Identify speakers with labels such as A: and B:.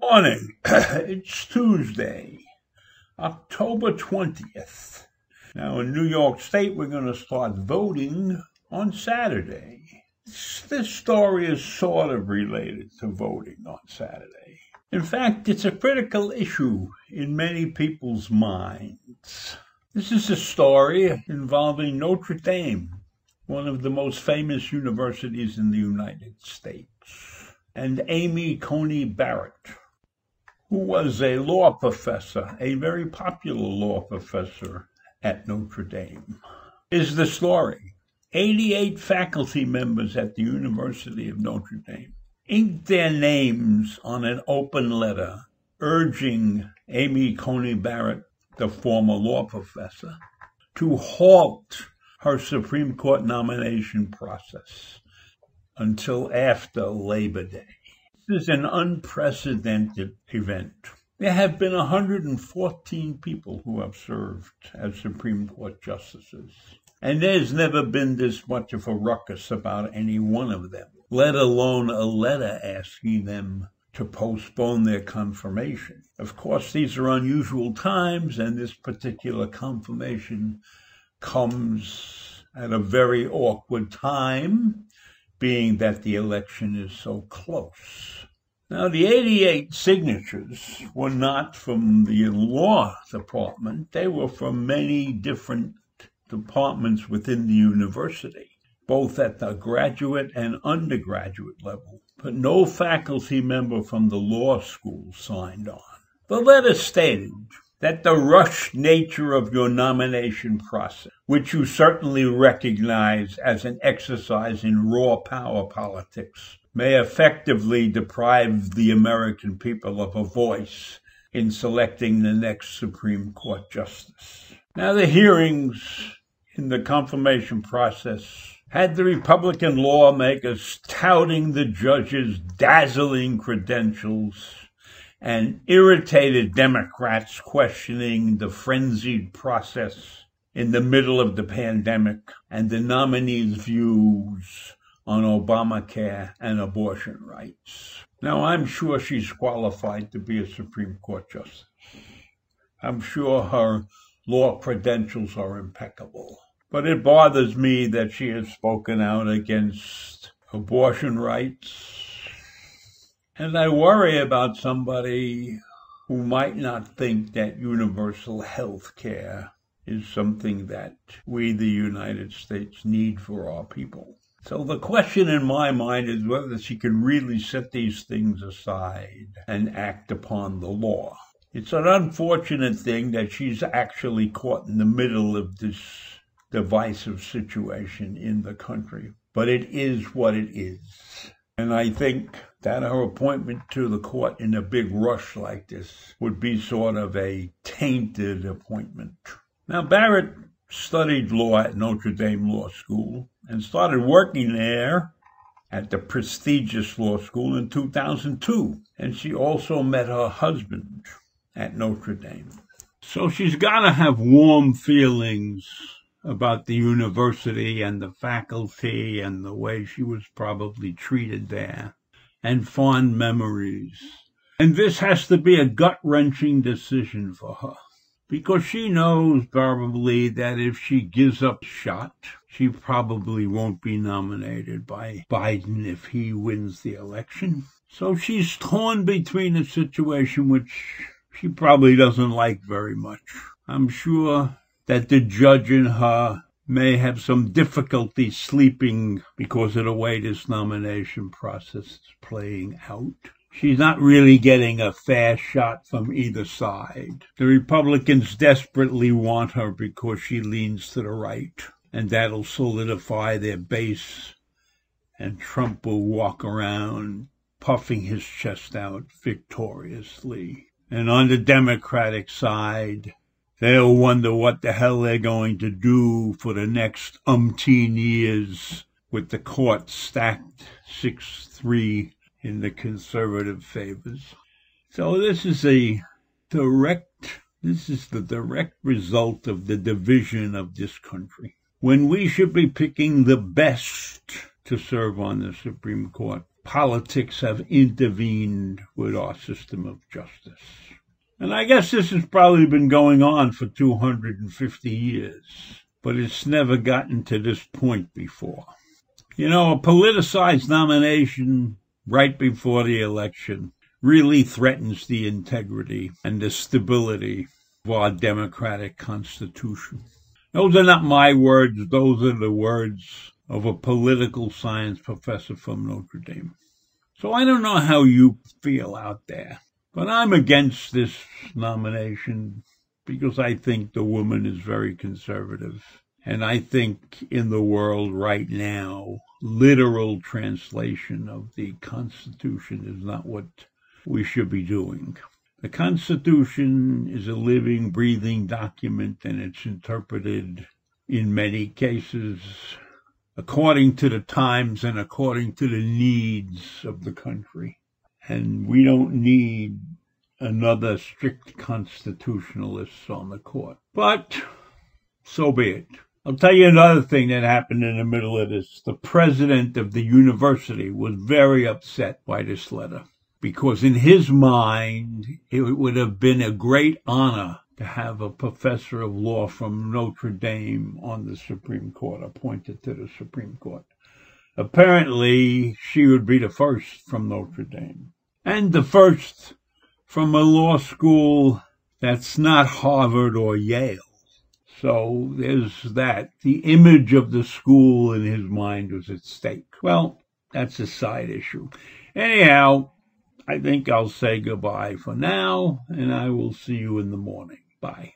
A: Morning. It's Tuesday, October 20th. Now in New York State, we're going to start voting on Saturday. This story is sort of related to voting on Saturday. In fact, it's a critical issue in many people's minds. This is a story involving Notre Dame, one of the most famous universities in the United States, and Coney Barrett, who was a law professor, a very popular law professor at Notre Dame. Is the story. 88 faculty members at the University of Notre Dame inked their names on an open letter urging Coney Barrett, the former law professor, to halt her Supreme Court nomination process until after Labor Day. This is an unprecedented event. There have been 114 people who have served as Supreme Court justices, and there's never been this much of a ruckus about any one of them, let alone a letter asking them to postpone their confirmation. Of course, these are unusual times, and this particular confirmation comes at a very awkward time, being that the election is so close. Now, the 88 signatures were not from the law department. They were from many different departments within the university, both at the graduate and undergraduate level, but no faculty member from the law school signed on. The letter stated that the rushed nature of your nomination process, which you certainly recognize as an exercise in raw power politics, may effectively deprive the American people of a voice in selecting the next Supreme Court justice. Now, the hearings in the confirmation process had the Republican lawmakers touting the judge's dazzling credentials and irritated Democrats questioning the frenzied process in the middle of the pandemic and the nominee's views on Obamacare and abortion rights. Now, I'm sure she's qualified to be a Supreme Court justice. I'm sure her law credentials are impeccable. But it bothers me that she has spoken out against abortion rights. And I worry about somebody who might not think that universal health care is something that we, the United States, need for our people. So the question in my mind is whether she can really set these things aside and act upon the law. It's an unfortunate thing that she's actually caught in the middle of this divisive situation in the country, but it is what it is. And I think that her appointment to the court in a big rush like this would be sort of a tainted appointment. Now, Barrett studied law at Notre Dame Law School and started working there at the prestigious law school in 2002. And she also met her husband at Notre Dame. So she's got to have warm feelings about the university and the faculty and the way she was probably treated there, and fond memories. And this has to be a gut-wrenching decision for her, because she knows probably that if she gives up the shot, she probably won't be nominated by Biden if he wins the election. So she's torn between a situation which she probably doesn't like very much. I'm sure that the judge in her may have some difficulty sleeping because of the way this nomination process is playing out. She's not really getting a fair shot from either side. The Republicans desperately want her because she leans to the right, and that'll solidify their base, and Trump will walk around puffing his chest out victoriously. And on the Democratic side, they'll wonder what the hell they're going to do for the next umpteen years with the court stacked 6-3 in the conservative favors. So this is the direct result of the division of this country. When we should be picking the best to serve on the Supreme Court, politics have intervened with our system of justice. And I guess this has probably been going on for 250 years, but it's never gotten to this point before. You know, a politicized nomination right before the election really threatens the integrity and the stability of our democratic constitution. Those are not my words. Those are the words of a political science professor from Notre Dame. So I don't know how you feel out there, but I'm against this nomination because I think the woman is very conservative. And I think in the world right now, literal translation of the Constitution is not what we should be doing. The Constitution is a living, breathing document, and it's interpreted in many cases according to the times and according to the needs of the country. And we don't need another strict constitutionalist on the court. But so be it. I'll tell you another thing that happened in the middle of this. The president of the university was very upset by this letter because in his mind, it would have been a great honor to have a professor of law from Notre Dame on the Supreme Court, appointed to the Supreme Court. Apparently, she would be the first from Notre Dame, and the first from a law school that's not Harvard or Yale. So there's that. The image of the school in his mind was at stake. Well, that's a side issue. Anyhow, I think I'll say goodbye for now, and I will see you in the morning. Bye.